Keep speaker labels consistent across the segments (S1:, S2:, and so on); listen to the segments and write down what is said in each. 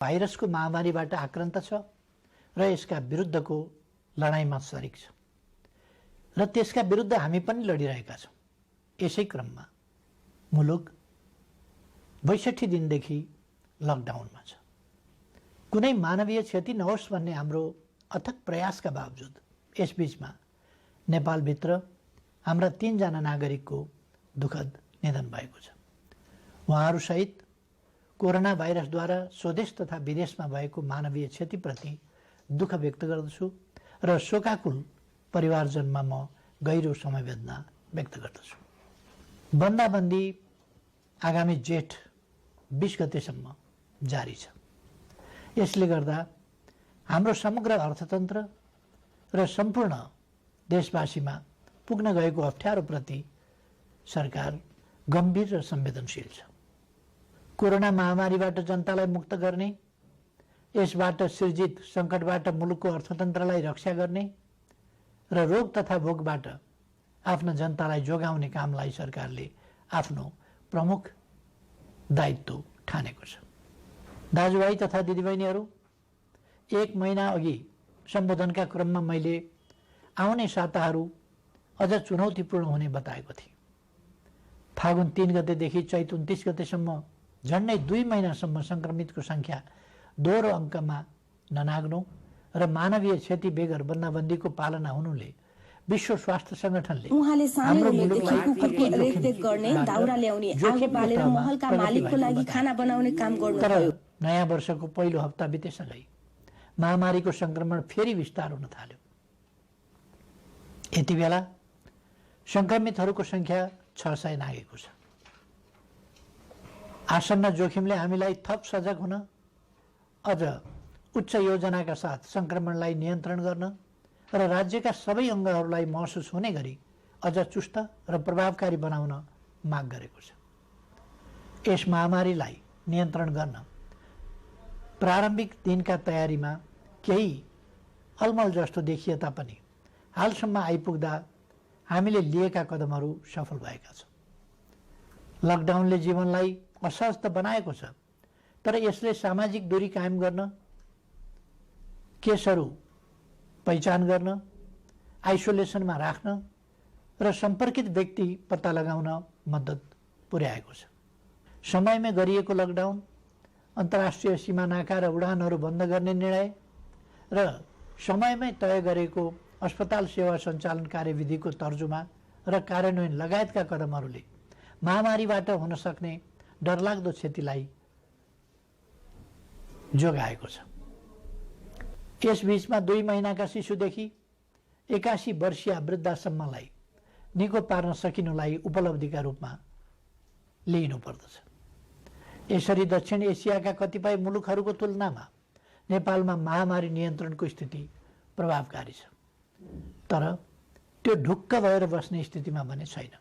S1: भाइरसको महामारीबाट आक्रान्त छ र यसका विरुद्धको लडाईँमा सरिक छ र त्यसका विरुद्ध हामी पनि लडिरहेका छौँ। यसै क्रममा मुलुक 62 दिनदेखि लकडाउनमा छ। कुनै मानवीय क्षति नहोस् भन्ने हाम्रो अथक प्रयासका बावजुद यसबीचमा नेपालभित्र हाम्रा 3 जना नागरिकको दुःखद निधन भएको छ। उहाँहरूसहित कोरोना भाइरसद्वारा स्वदेश तथा विदेशमा भएको मानवीय क्षतिप्रति दुःख व्यक्त गर्दछु र शोकाकुल परिवारजनमा म गहिरो समवेदना व्यक्त गर्दछु। बन्दाबन्दी आगामी जेठ 20 गतेसम्म जारी छ। यसले गर्दा हाम्रो समग्र अर्थतन्त्र र सम्पूर्ण देशवासीमा पुग्न गएको अप्ठ्यारोप्रति सरकार गम्भीर र संवेदनशील छ। कोरोना महामारीबाट जनतालाई मुक्त गर्ने, यसबाट सृजित सङ्कटबाट मुलुकको अर्थतन्त्रलाई रक्षा गर्ने र रोग तथा भोगबाट आफ्ना जनतालाई जोगाउने कामलाई सरकारले आफ्नो प्रमुख दायित्व ठानेको छ। दाजुभाइ तथा दिदीबहिनीहरू, 1 महिना अघि सम्बोधनका क्रममा मैले आउने साताहरू अझ चुनौतीपूर्ण हुने बताएको थिएँ। फागुन 3 गतेदेखि चैत 29 गतेसम्म झन्डै 2 महिनासम्म सङ्क्रमितको सङ्ख्या दोहोरो अङ्कमा ननाग्नु र मानवीय क्षति बेगर बन्दाबन्दीको पालना हुनुले विश्व स्वास्थ्य संगठनले
S2: उहाँले सानो उमेरदेखि कुकुरको रेखदेख गर्ने, दाउरा ल्याउने, आगो बालेर महलका मालिकको लागि खाना बनाउने काम गर्नुभयो।
S1: नयाँ वर्षको पहिलो हप्ता बितेसँगै महामारीको संक्रमण फेरि विस्तार हुन थाल्यो। यति बेला संक्रमितहरूको संख्या 600 नागेको छ। आसन्न जोखिमले हामीलाई थप सजग हुन, अझ उच्च योजनाका साथ संक्रमणलाई नियन्त्रण गर्न र राज्यका सबै अङ्गहरूलाई महसुस हुने गरी अझ चुस्त र प्रभावकारी बनाउन माग गरेको छ। यस महामारीलाई नियन्त्रण गर्न प्रारम्भिक दिनका तयारीमा केही अलमल जस्तो देखिए तापनि हालसम्म आइपुग्दा हामीले लिएका कदमहरू सफल भएका छन्। लकडाउनले जीवनलाई असहज त बनाएको छ, तर यसले सामाजिक दूरी कायम गर्न, केसहरू पहिचान गर्न, आइसोलेसनमा राख्न र सम्पर्कित व्यक्ति पत्ता लगाउन मद्दत पुर्याएको छ। समयमै गरिएको लकडाउन, अन्तर्राष्ट्रिय सीमा नाका र उडानहरू बन्द गर्ने निर्णय र समयमै तय गरेको अस्पताल सेवा सञ्चालन कार्यविधिको तर्जुमा र कार्यान्वयन लगायतका कदमहरूले महामारीबाट हुन सक्ने डरलाग्दो क्षतिलाई जोगाएको छ। यसबीचमा 2 महिनाका शिशुदेखि 81 वर्षीय वृद्धासम्मलाई निको पार्न सकिनुलाई उपलब्धिका रूपमा लिइनुपर्दछ। यसरी दक्षिण एसियाका कतिपय मुलुकहरूको तुलनामा नेपालमा महामारी नियन्त्रणको स्थिति प्रभावकारी छ, तर त्यो ढुक्क भएर बस्ने स्थितिमा भने छैन।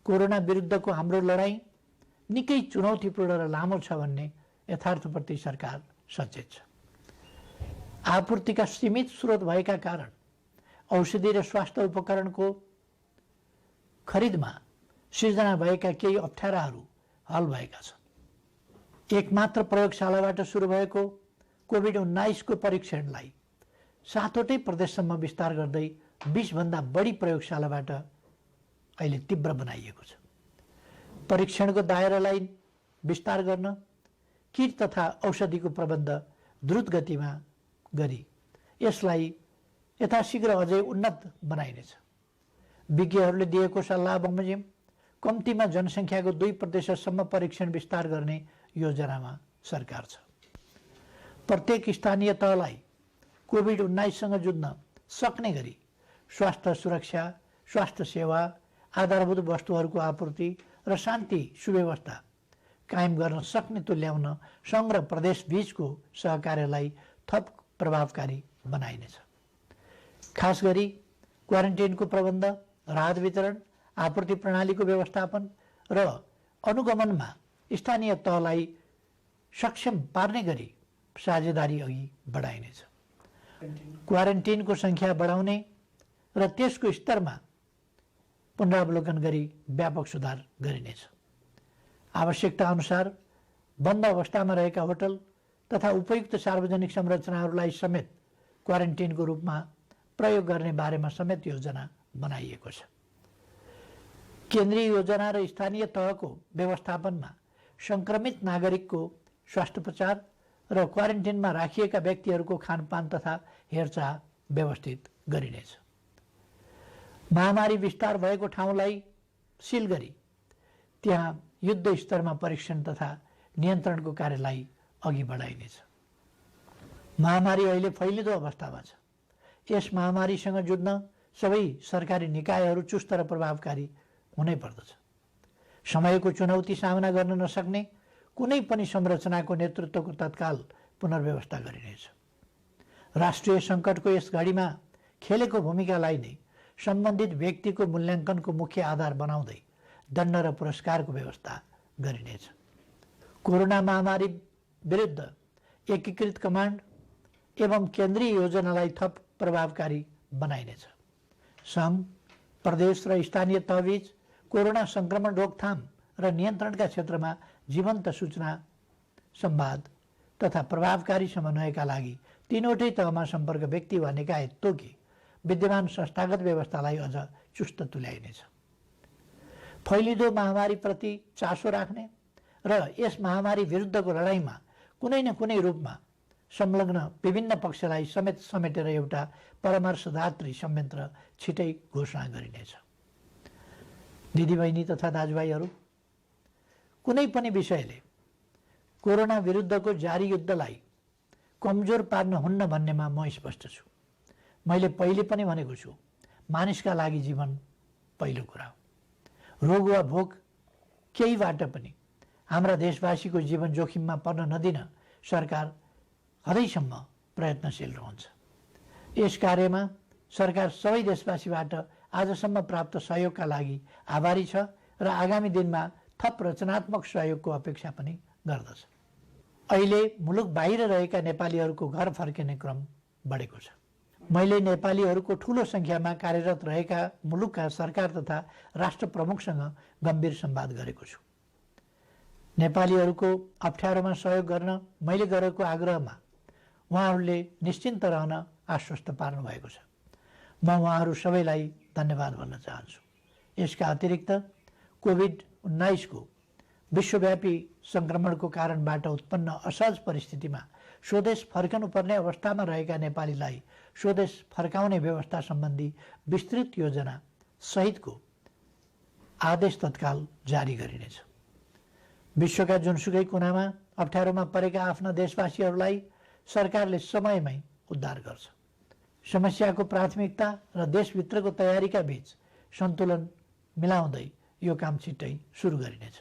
S1: कोरोना विरुद्धको हाम्रो लडाईँ निकै चुनौतीपूर्ण र लामो छ भन्ने यथार्थप्रति सरकार सचेत छ। आपूर्तिका सीमित स्रोत भएका कारण औषधि र स्वास्थ्य उपकरणको खरिदमा सिर्जना भएका केही अप्ठ्याराहरू हल भएका छन्। एकमात्र प्रयोगशालाबाट सुरु भएको कोभिड-19 को परीक्षणलाई 7वटै प्रदेशसम्म विस्तार गर्दै 20 भन्दा बढी प्रयोगशालाबाट अहिले तीव्र बनाइएको छ। परीक्षणको दायरालाई विस्तार गर्न किट तथा औषधिको प्रबन्ध द्रुत गतिमा गरी यसलाई यथाशीघ्र अझै उन्नत बनाइनेछ। विज्ञहरूले दिएको सल्लाह बमोजिम कम्तीमा जनसङ्ख्याको 2% परीक्षण विस्तार गर्ने योजनामा सरकार छ। प्रत्येक स्थानीय तहलाई कोभिड-19सँग जुझ्न सक्ने गरी स्वास्थ्य सुरक्षा, स्वास्थ्य सेवा, आधारभूत वस्तुहरूको आपूर्ति र शान्ति सुव्यवस्था कायम गर्न सक्ने तुल्याउन सङ्घ र प्रदेश बीचको सहकार्यलाई थप प्रभावकारी बनाइनेछ। खास गरी क्वारेन्टाइनको प्रबन्ध, राहत वितरण, आपूर्ति प्रणालीको व्यवस्थापन र अनुगमनमा स्थानीय तहलाई सक्षम पार्ने गरी साझेदारी अघि बढाइनेछ। क्वारेन्टाइनको सङ्ख्या बढाउने र त्यसको स्तरमा पुनरावलोकन गरी व्यापक सुधार गरिनेछ। आवश्यकता अनुसार बन्द अवस्थामा रहेका होटल, तथा उपयुक्त सार्वजनिक संरचनाहरूलाई समेत क्वारेन्टिनको रूपमा प्रयोग गर्ने बारेमा समेत योजना बनाइएको छ। केन्द्रीय योजना र स्थानीय तहको व्यवस्थापनमा संक्रमित नागरिकको स्वास्थ्योपचार र क्वारेन्टिनमा राखिएका व्यक्तिहरूको खानपान तथा हेरचाह व्यवस्थित गरिनेछ। महामारी विस्तार भएको ठाउँलाई सिल गरी त्यहाँ युद्ध स्तरमा परीक्षण तथा नियन्त्रणको कार्यलाई अघि बढाइनेछ। महामारी अहिले फैलिँदो अवस्थामा छ। यस महामारीसँग जुझ्न सबै सरकारी निकायहरू चुस्त र प्रभावकारी हुनै पर्दछ। समयको चुनौती सामना गर्न नसक्ने कुनै पनि संरचनाको नेतृत्वको तत्काल पुनर्व्यवस्था गरिनेछ। राष्ट्रिय सङ्कटको यस घडीमा खेलेको भूमिकालाई नै सम्बन्धित व्यक्तिको मूल्याङ्कनको मुख्य आधार बनाउँदै दण्ड र पुरस्कारको व्यवस्था गरिनेछ। कोरोना महामारी विरुद्ध एकीकृत कमान्ड एवं केन्द्रीय योजनालाई थप प्रभावकारी बनाइनेछ। सङ्घ, प्रदेश र स्थानीय तहबीच कोरोना संक्रमण रोकथाम र नियन्त्रणका क्षेत्रमा जीवन्त सूचना, संवाद तथा प्रभावकारी समन्वयका लागि तीनवटै तहमा सम्पर्क व्यक्ति वा निकाय तोकी विद्यमान संस्थागत व्यवस्थालाई अझ चुस्त तुल्याइनेछ। फैलिँदो महामारीप्रति चासो राख्ने र यस महामारी विरुद्धको लडाइँमा कुनै न कुनै रूपमा संलग्न विभिन्न पक्षलाई समेत समेटेर एउटा परामर्शदात्री संयन्त्र छिटै घोषणा गरिनेछ। दिदीबहिनी तथा दाजुभाइहरू, कुनै पनि विषयले कोरोना विरुद्धको जारी युद्धलाई कमजोर पार्न हुन्न भन्नेमा म स्पष्ट छु। मैले पहिले पनि भनेको छु, मानिसका लागि जीवन पहिलो कुरा हो। रोग वा भोक केहीबाट पनि हाम्रा देशवासीको जीवन जोखिममा पर्न नदिन सरकार हदैसम्म प्रयत्नशील रहन्छ। यस कार्यमा सरकार सबै देशवासीबाट आजसम्म प्राप्त सहयोगका लागि आभारी छ र आगामी दिनमा थप रचनात्मक सहयोगको अपेक्षा पनि गर्दछ। अहिले मुलुक बाहिर रहेका नेपालीहरूको घर फर्किने क्रम बढेको छ। मैले नेपालीहरूको ठूलो संख्यामा कार्यरत रहेका मुलुकका सरकार तथा राष्ट्र प्रमुखसँग गम्भीर संवाद गरेको छु। नेपालीहरूको अप्ठ्यारोमा सहयोग गर्न मैले गरेको आग्रहमा उहाँहरूले निश्चिन्त रहन आश्वस्त पार्नु भएको छ। म उहाँहरू सबैलाई धन्यवाद भन्न चाहन्छु। यसका अतिरिक्त कोभिड-19 को विश्वव्यापी संक्रमणको कारणबाट उत्पन्न असहज परिस्थितिमा स्वदेश फर्कनुपर्ने अवस्थामा रहेका नेपालीलाई स्वदेश फर्काउने व्यवस्था सम्बन्धी विस्तृत योजना सहितको आदेश तत्काल जारी गरिनेछ। विश्वका जुनसुकै कुनामा अप्ठ्यारोमा परेका आफ्ना देशवासीहरूलाई सरकारले समयमै उद्धार गर्छ। समस्याको प्राथमिकता र देशभित्रको तयारीका बीच सन्तुलन मिलाउँदै यो काम छिट्टै सुरु गरिनेछ।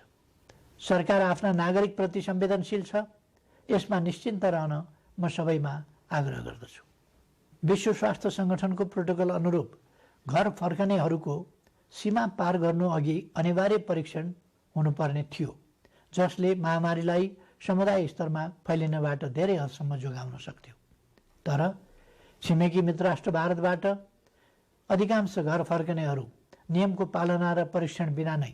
S1: सरकार आफ्ना नागरिकप्रति संवेदनशील छ, यसमा निश्चिन्त रहन म सबैमा आग्रह गर्दछु। विश्व स्वास्थ्य सङ्गठनको प्रोटोकल अनुरूप घर फर्कनेहरूको सीमा पार गर्नु अघि अनिवार्य परीक्षण हुनुपर्ने थियो, जसले महामारीलाई समुदाय स्तरमा फैलिनबाट धेरै हदसम्म जोगाउन सक्थ्यो। तर छिमेकी मित्र राष्ट्र भारतबाट अधिकांश घर फर्कनेहरू नियमको पालना र परीक्षण बिना नै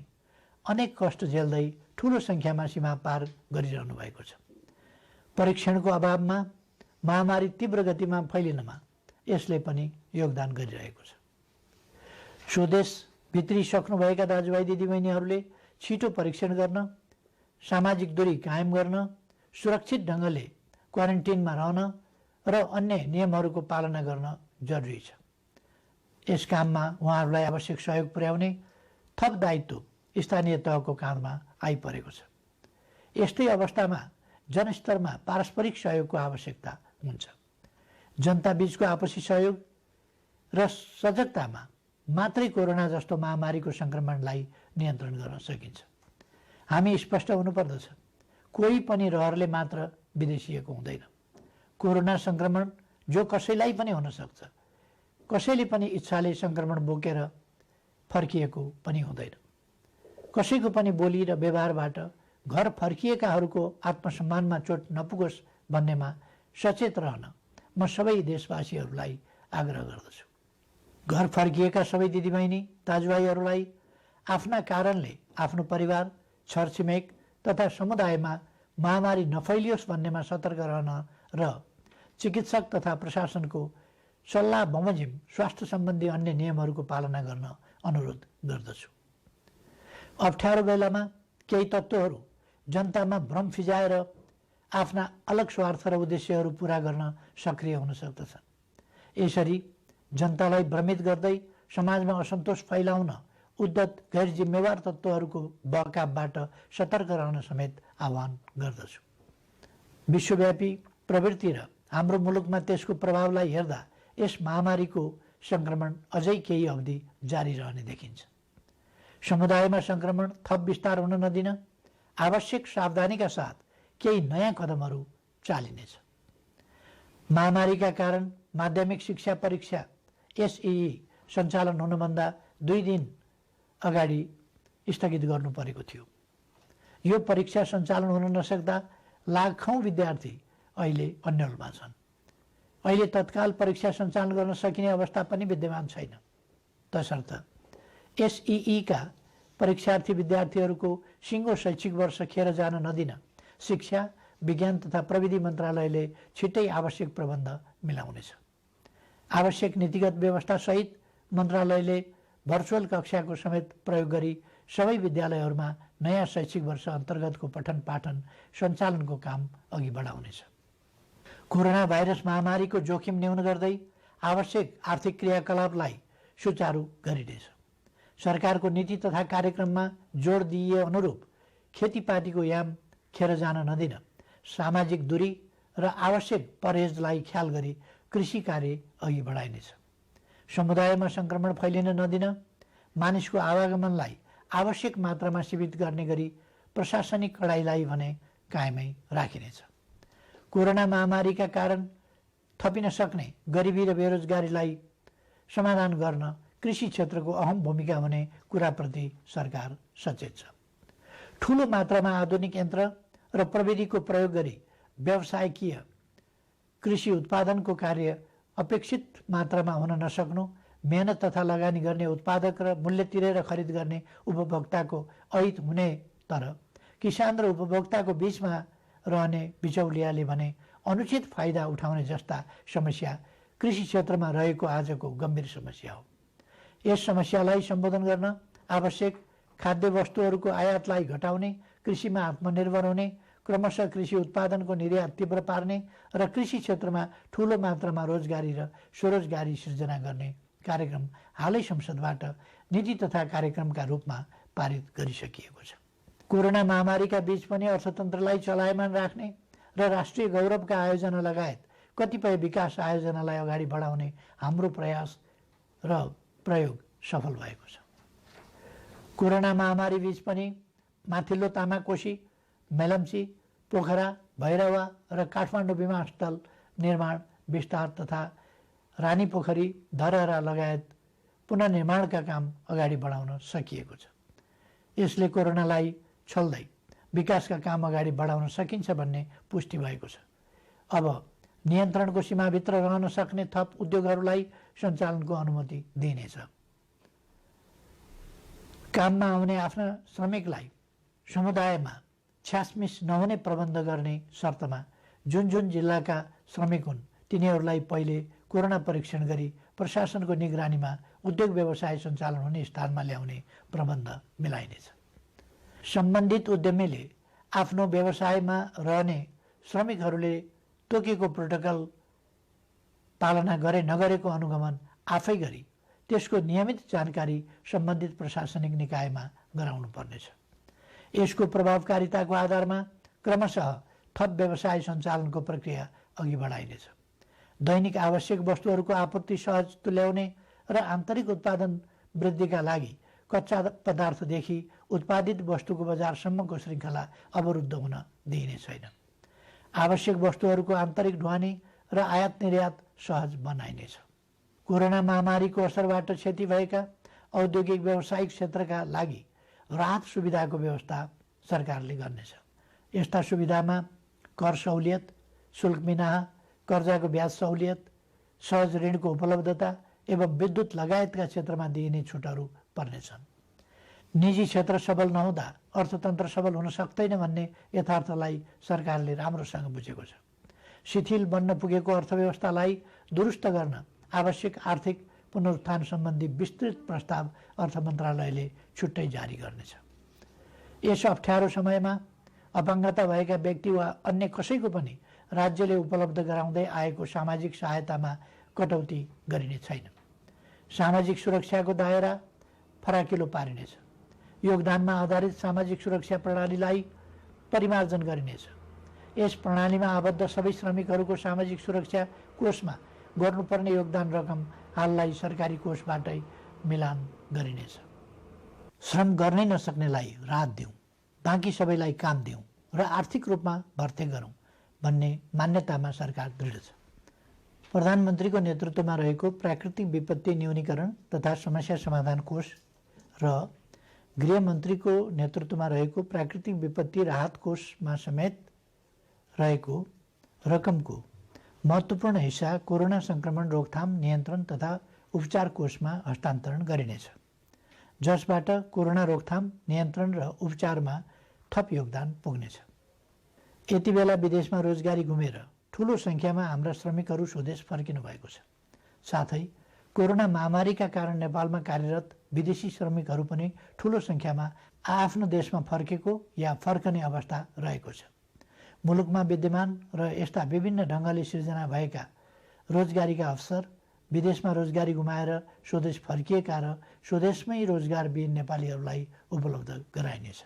S1: अनेक कष्ट झेल्दै ठूलो संख्यामा सीमा पार गरिरहनु भएको छ। परीक्षणको अभावमा महामारी तीव्र गतिमा फैलिनमा यसले पनि योगदान गरिरहेको छ। स्वदेश भित्रिसक्नुभएका दाजुभाइ दिदीबहिनीहरूले छिटो परीक्षण गर्न, सामाजिक दूरी कायम गर्न, सुरक्षित ढङ्गले क्वारेन्टिनमा रहन र अन्य नियमहरूको पालना गर्न जरुरी छ। यस काममा उहाँहरूलाई आवश्यक सहयोग पुर्याउने थप दायित्व स्थानीय तहको काँधमा आइपरेको छ। यस्तै अवस्थामा जनस्तरमा पारस्परिक सहयोगको आवश्यकता हुन्छ। जनता बीचको आपसी सहयोग र सजगतामा मात्रै कोरोना जस्तो महामारीको सङ्क्रमणलाई नियन्त्रण गर्न सकिन्छ। हामी स्पष्ट हुनुपर्दछ, कोही पनि रहरले मात्र विदेशिएको हुँदैन। कोरोना सङ्क्रमण जो कसैलाई पनि हुन सक्छ, कसैले पनि इच्छाले सङ्क्रमण बोकेर फर्किएको पनि हुँदैन। कसैको पनि बोली र व्यवहारबाट घर फर्किएकाहरूको आत्मसम्मानमा चोट नपुगोस् भन्नेमा सचेत रहन म सबै देशवासीहरूलाई आग्रह गर्दछु। घर फर्किएका सबै दिदीबहिनी दाजुभाइहरूलाई आफ्ना कारणले आफ्नो परिवार, छरछिमेक तथा समुदायमा महामारी नफैलियोस् भन्नेमा सतर्क रहन र चिकित्सक तथा प्रशासनको सल्लाह बमोजिम स्वास्थ्य सम्बन्धी अन्य नियमहरूको पालना गर्न अनुरोध गर्दछु। अप्ठ्यारो बेलामा केही तत्त्वहरू जनतामा भ्रम फिजाएर आफ्ना अलग स्वार्थ र उद्देश्यहरू पूरा गर्न सक्रिय हुन सक्दछन्। यसरी जनतालाई भ्रमित गर्दै समाजमा असन्तोष फैलाउन उद्धत गैर जिम्मेवार तत्त्वहरूको बहकावबाट सतर्क रहन समेत आह्वान गर्दछु। विश्वव्यापी प्रवृत्ति र हाम्रो मुलुकमा त्यसको प्रभावलाई हेर्दा यस महामारीको सङ्क्रमण अझै केही अवधि जारी रहने देखिन्छ। समुदायमा सङ्क्रमण थप विस्तार हुन नदिन आवश्यक सावधानीका साथ केही नयाँ कदमहरू चालिनेछ। महामारीका कारण माध्यमिक शिक्षा परीक्षा एसईई सञ्चालन हुनुभन्दा 2 दिन अगाडि स्थगित गर्नु परेको थियो। यो परीक्षा सञ्चालन हुन नसक्दा लाखौँ विद्यार्थी अहिले अन्यलमा छन्। अहिले तत्काल परीक्षा सञ्चालन गर्न सकिने अवस्था पनि विद्यमान छैन। तसर्थ एसईईका परीक्षार्थी विद्यार्थीहरूको सिङ्गो शैक्षिक वर्ष खेर जान नदिन शिक्षा, विज्ञान तथा प्रविधि मन्त्रालयले छिट्टै आवश्यक प्रबन्ध मिलाउनेछ। आवश्यक नीतिगत व्यवस्थासहित मन्त्रालयले भर्चुअल कक्षाको समेत प्रयोग गरी सबै विद्यालयहरूमा नयाँ शैक्षिक वर्ष अन्तर्गतको पठन पाठन सञ्चालनको काम अघि बढाउनेछ। कोरोना भाइरस महामारीको जोखिम न्यून गर्दै आवश्यक आर्थिक क्रियाकलापलाई सुचारू गरिनेछ। सरकारको नीति तथा कार्यक्रममा जोड दिइए अनुरूप खेतीपातीको याम खेर जान नदिन सामाजिक दूरी र आवश्यक परहेजलाई ख्याल गरी कृषि कार्य अघि बढाइनेछ। समुदायमा सङ्क्रमण फैलिन नदिन मानिसको आवागमनलाई आवश्यक मात्रामा सीमित गर्ने गरी प्रशासनिक कडाइलाई भने कायमै राखिनेछ। कोरोना महामारीका कारण थपिन सक्ने गरिबी र बेरोजगारीलाई समाधान गर्न कृषि क्षेत्रको अहम भूमिका हुने कुराप्रति सरकार सचेत छ। ठुलो मात्रामा आधुनिक यन्त्र र प्रविधिको प्रयोग गरी व्यावसायिकीय कृषि उत्पादनको कार्य अपेक्षित मात्रामा हुन नसक्नु, मेहनत तथा लगानी गर्ने उत्पादक र मूल्य तिरेर खरिद गर्ने उपभोक्ताको अहित हुने, तर किसान र उपभोक्ताको बीचमा रहने बिचौलियाले भने अनुचित फाइदा उठाउने जस्ता समस्या कृषि क्षेत्रमा रहेको आजको गम्भीर समस्या हो। यस समस्यालाई सम्बोधन गर्न आवश्यक खाद्य वस्तुहरूको आयातलाई घटाउने, कृषिमा आत्मनिर्भर हुने, क्रमशः कृषि उत्पादनको निर्यात तीव्र पार्ने र कृषि क्षेत्रमा ठुलो मात्रामा रोजगारी र स्वरोजगारी सृजना गर्ने कार्यक्रम हालै संसदबाट नीति तथा कार्यक्रमका रूपमा पारित गरिसकिएको छ। कोरोना महामारीका बीच पनि अर्थतन्त्रलाई चलायमान राख्ने र राष्ट्रिय गौरवका आयोजना लगायत कतिपय विकास आयोजनालाई अगाडि बढाउने हाम्रो प्रयास र प्रयोग सफल भएको छ। कोरोना महामारी बीच पनि माथिल्लो तामाकोशी, मेलम्ची, पोखरा, भैरवा र काठमाडौँ विमानस्थल निर्माण विस्तार तथा रानी पोखरी, धरहरा लगायत पुनर्निर्माणका काम अगाडि बढाउन सकिएको छ। यसले कोरोनालाई छल्दै विकासका काम अगाडि बढाउन सकिन्छ भन्ने पुष्टि भएको छ। अब नियन्त्रणको सीमाभित्र रहन सक्ने थप उद्योगहरूलाई सञ्चालनको अनुमति दिइनेछ। काममा आउने आफ्ना श्रमिकलाई समुदायमा छ्यासमिस नहुने प्रबन्ध गर्ने शर्तमा जुन जुन जिल्लाका श्रमिक हुन् तिनीहरूलाई पहिले कोरोना परीक्षण गरी प्रशासनको निगरानीमा उद्योग व्यवसाय सञ्चालन हुने स्थानमा ल्याउने प्रबन्ध मिलाइनेछ। सम्बन्धित उद्यमीले आफ्नो व्यवसायमा रहने श्रमिकहरूले तोकेको प्रोटोकल पालना गरे नगरेको अनुगमन आफै गरी त्यसको नियमित जानकारी सम्बन्धित प्रशासनिक निकायमा गराउनु पर्नेछ। यसको प्रभावकारिताको आधारमा क्रमशः थप व्यवसाय सञ्चालनको प्रक्रिया अघि बढाइनेछ। दैनिक आवश्यक वस्तुहरूको आपूर्ति सहज तुल्याउने र आन्तरिक उत्पादन वृद्धिका लागि कच्चा पदार्थदेखि उत्पादित वस्तुको बजारसम्मको श्रृङ्खला अवरुद्ध हुन दिइने छैन। आवश्यक वस्तुहरूको आन्तरिक ढुवानी र आयात निर्यात सहज बनाइनेछ। कोरोना महामारीको असरबाट क्षति भएका औद्योगिक व्यावसायिक क्षेत्रका लागि राहत सुविधाको व्यवस्था सरकारले गर्नेछ। यस्ता सुविधामा कर सहुलियत, शुल्क मिनाहा, कर्जाको ब्याज सहुलियत, सहज ऋणको उपलब्धता एवं विद्युत लगायतका क्षेत्रमा दिइने छुटहरू पर्नेछन्। निजी क्षेत्र सबल नहुँदा अर्थतन्त्र सबल हुन सक्दैन भन्ने यथार्थलाई सरकारले राम्रोसँग बुझेको छ। शिथिल बन्न पुगेको अर्थव्यवस्थालाई दुरुस्त गर्न आवश्यक आर्थिक पुनरुत्थान सम्बन्धी विस्तृत प्रस्ताव अर्थ मन्त्रालयले छुट्टै जारी गर्नेछ। यस अप्ठ्यारो समयमा अपाङ्गता भएका व्यक्ति वा अन्य कसैको पनि राज्यले उपलब्ध गराउँदै आएको सामाजिक सहायतामा कटौती गरिने छैन। सामाजिक सुरक्षाको दायरा फराकिलो पारिनेछ। योगदानमा आधारित सामाजिक सुरक्षा प्रणालीलाई परिमार्जन गरिनेछ। यस प्रणालीमा आबद्ध सबै श्रमिकहरूको सामाजिक सुरक्षा कोषमा गर्नुपर्ने योगदान रकम हाललाई सरकारी कोषबाटै मिलान गरिनेछ। श्रम गर्नै नसक्नेलाई राहत दिउँ, बाँकी सबैलाई काम दिउँ र आर्थिक रूपमा भर्ते गरौँ भन्ने मान्यतामा सरकार दृढ छ। प्रधानमन्त्रीको नेतृत्वमा रहेको प्राकृतिक विपत्ति न्यूनीकरण तथा समस्या समाधान कोष र गृहमन्त्रीको नेतृत्वमा रहेको प्राकृतिक विपत्ति राहत कोषमा समेत रहेको रकमको महत्त्वपूर्ण हिस्सा कोरोना संक्रमण रोकथाम नियन्त्रण तथा उपचार कोषमा हस्तान्तरण गरिनेछ, जसबाट कोरोना रोकथाम नियन्त्रण र उपचारमा थप योगदान पुग्नेछ। यति बेला विदेशमा रोजगारी गुमेर ठूलो संख्यामा हाम्रा श्रमिकहरू स्वदेश फर्किनु भएको छ। साथै कोरोना महामारीका कारण नेपालमा कार्यरत विदेशी श्रमिकहरू पनि ठूलो संख्यामा आफ्नो देशमा फर्केको या फर्कने अवस्था रहेको छ। मुलुकमा विद्यमान र यस्ता विभिन्न ढङ्गले सिर्जना भएका रोजगारीका अवसर, विदेशमा रोजगारी गुमाएर स्वदेश फर्किएका र स्वदेशमै रोजगारविहीन नेपालीहरूलाई उपलब्ध गराइनेछ।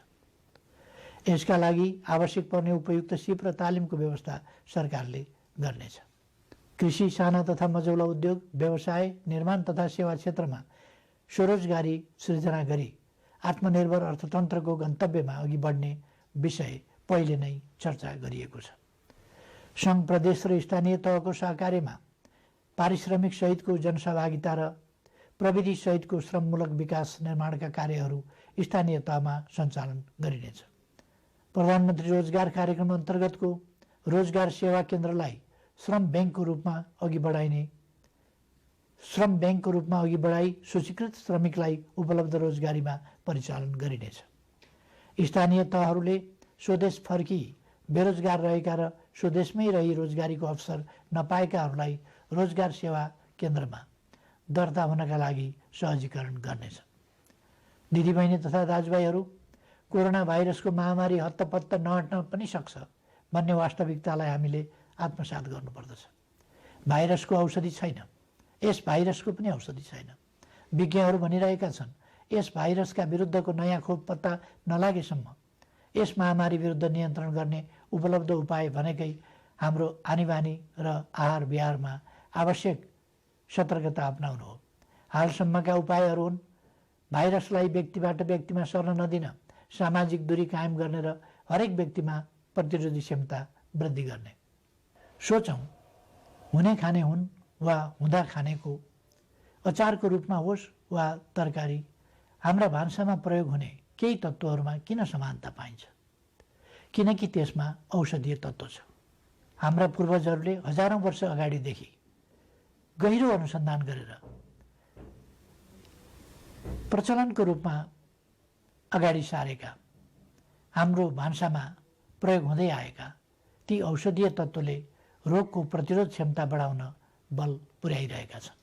S1: यसका लागि आवश्यक पर्ने उपयुक्त सिप र तालिमको व्यवस्था सरकारले गर्नेछ। कृषि, साना तथा मझौला उद्योग, व्यवसाय, निर्माण तथा सेवा क्षेत्रमा स्वरोजगारी सृजना गरी आत्मनिर्भर अर्थतन्त्रको गन्तव्यमा अघि बढ्ने विषय पहिले नै चर्चा गरिएको छ। सङ्घ, प्रदेश र स्थानीय तहको सहकार्यमा पारिश्रमिक सहितको जनसहभागिता र प्रविधि सहितको श्रममूलक विकास निर्माणका कार्यहरू स्थानीय तहमा सञ्चालन गरिनेछ। प्रधानमन्त्री रोजगार कार्यक्रम अन्तर्गतको रोजगार सेवा केन्द्रलाई श्रम ब्याङ्कको रूपमा अघि बढाई सूचीकृत श्रमिकलाई उपलब्ध रोजगारीमा परिचालन गरिनेछ। स्थानीय तहहरूले स्वदेश फर्की बेरोजगार रहेका र स्वदेशमै रही रोजगारीको अवसर नपाएकाहरूलाई रोजगार सेवा केन्द्रमा दर्ता हुनका लागि सहजीकरण गर्नेछ। दिदीबहिनी तथा दाजुभाइहरू, कोरोना भाइरसको महामारी हत्तपत्त नहट्न पनि सक्छ भन्ने वास्तविकतालाई हामीले आत्मसात गर्नुपर्दछ। भाइरसको औषधि छैन, यस भाइरसको पनि औषधि छैन। विज्ञहरू भनिरहेका छन्, यस भाइरसका विरुद्धको नयाँ खोप पत्ता नलागेसम्म यस महामारी विरुद्ध नियन्त्रण गर्ने उपलब्ध उपाय भनेकै हाम्रो आनीबानी र आहार विहारमा आवश्यक सतर्कता अपनाउनु हो। हालसम्मका उपायहरू हुन् भाइरसलाई व्यक्तिबाट व्यक्तिमा सर्न नदिन, सामाजिक दूरी कायम गर्ने र हरेक व्यक्तिमा प्रतिरोधी क्षमता वृद्धि गर्ने। सोचौँ, हुने खाने हुन् वा हुँदा खानेको अचारको रूपमा होस् वा तरकारी, हाम्रा भान्सामा प्रयोग हुने केही तत्त्वहरूमा किन समानता पाइन्छ? किनकि त्यसमा औषधीय तत्त्व छ। हाम्रा पूर्वजहरूले हजारौँ वर्ष अगाडिदेखि गहिरो अनुसन्धान गरेर प्रचलनको रूपमा अगाडि सारेका, हाम्रो भान्सामा प्रयोग हुँदै आएका ती औषधीय तत्त्वले रोगको प्रतिरोध क्षमता बढाउन बल पुर्याइरहेका छन्।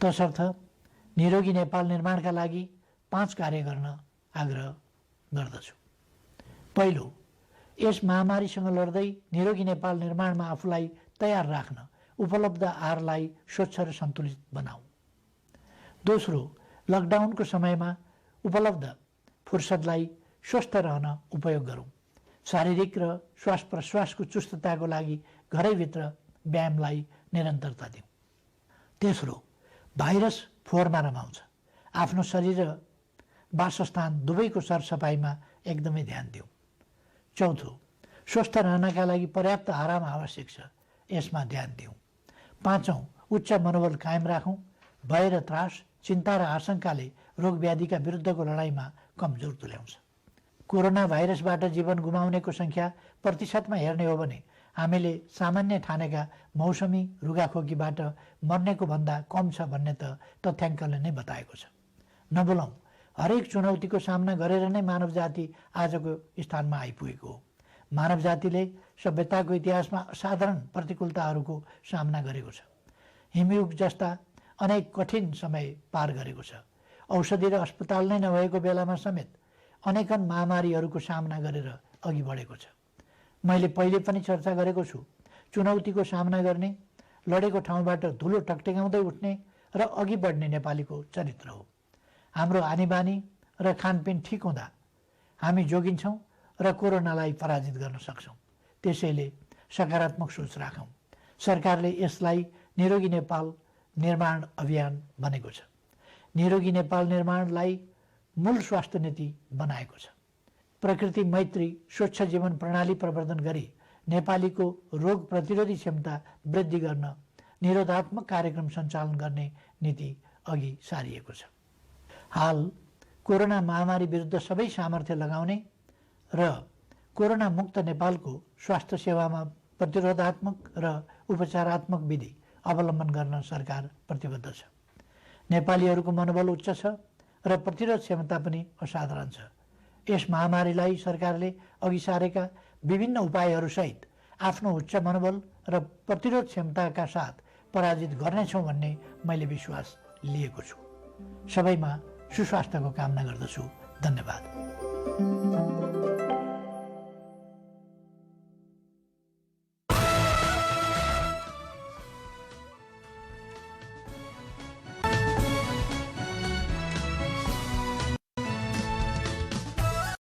S1: तसर्थ निरोगी नेपाल निर्माणका लागि 5 कार्य गर्न आग्रह गर्दछु। पहिलो, यस महामारीसँग लड्दै निरोगी नेपाल निर्माणमा आफूलाई तयार राख्न उपलब्ध आहारलाई स्वच्छ र सन्तुलित बनाऊ। दोस्रो, लकडाउनको समयमा उपलब्ध फुर्सदलाई स्वस्थ रहन उपयोग गरौँ। शारीरिक र श्वास प्रश्वासको चुस्तताको लागि घरैभित्र व्यायामलाई निरन्तरता दिउँ। तेस्रो, भाइरस फोहोरमा रमाउँछ। आफ्नो शरीर र वासस्थान दुवैको सरसफाइमा एकदमै ध्यान दिउँ। चौथो, स्वस्थ रहनका लागि पर्याप्त आराम आवश्यक छ, यसमा ध्यान दिउँ। पाँचौँ, उच्च मनोबल कायम राखौँ। भय र त्रास, चिन्ता र आशंकाले रोगव्याधिका विरुद्धको लडाइँमा कमजोर तुल्याउँछ। कोरोना भाइरसबाट जीवन गुमाउनेको सङ्ख्या प्रतिशतमा हेर्ने हो भने हामीले सामान्य ठानेका मौसमी रुगाखोकीबाट मर्नेको भन्दा कम छ भन्ने त तथ्याङ्कले नै बताएको छ। नबोलौँ, हरेक चुनौतीको सामना गरेर नै मानव जाति आजको स्थानमा आइपुगेको हो। मानव जातिले सभ्यताको इतिहासमा असाधारण प्रतिकूलताहरूको सामना गरेको छ। हिमयुग जस्ता अनेक कठिन समय पार गरेको छ। औषधि र अस्पताल नै नभएको बेलामा समेत अनेकन महामारीहरूको सामना गरेर अघि बढेको छ। मैले पहिले पनि चर्चा गरेको छु, चुनौतीको सामना गर्ने, लडेको ठाउँबाट धुलो टकटकाउँदै उठ्ने र अघि बढ्ने नेपालीको चरित्र हो। हाम्रो आनीबानी र खानपिन ठिक हुँदा हामी जोगिन्छौँ र कोरोनालाई पराजित गर्न सक्छौँ। त्यसैले सकारात्मक सोच राखौँ। सरकारले यसलाई निरोगी नेपाल निर्माण अभियान भनेको छ। निरोगी नेपाल निर्माणलाई मूल स्वास्थ्य नीति बनाएको छ। प्रकृति मैत्री स्वच्छ जीवन प्रणाली प्रवर्धन गरी नेपालीको रोग प्रतिरोधी क्षमता वृद्धि गर्न निरोधात्मक कार्यक्रम सञ्चालन गर्ने नीति अघि सारिएको छ। हाल कोरोना महामारी विरुद्ध सबै सामर्थ्य लगाउने र कोरोना मुक्त नेपालको स्वास्थ्य सेवामा प्रतिरोधात्मक र उपचारात्मक विधि अवलम्बन गर्न सरकार प्रतिबद्ध छ। नेपालीहरूको मनोबल उच्च छ र प्रतिरोध क्षमता पनि असाधारण छ। यस महामारीलाई सरकारले अघि सारेका विभिन्न उपायहरूसहित आफ्नो उच्च मनोबल र प्रतिरोध क्षमताका साथ पराजित गर्नेछौँ भन्ने मैले विश्वास लिएको छु। सबैमा सुस्वास्थ्यको कामना गर्दछु। धन्यवाद।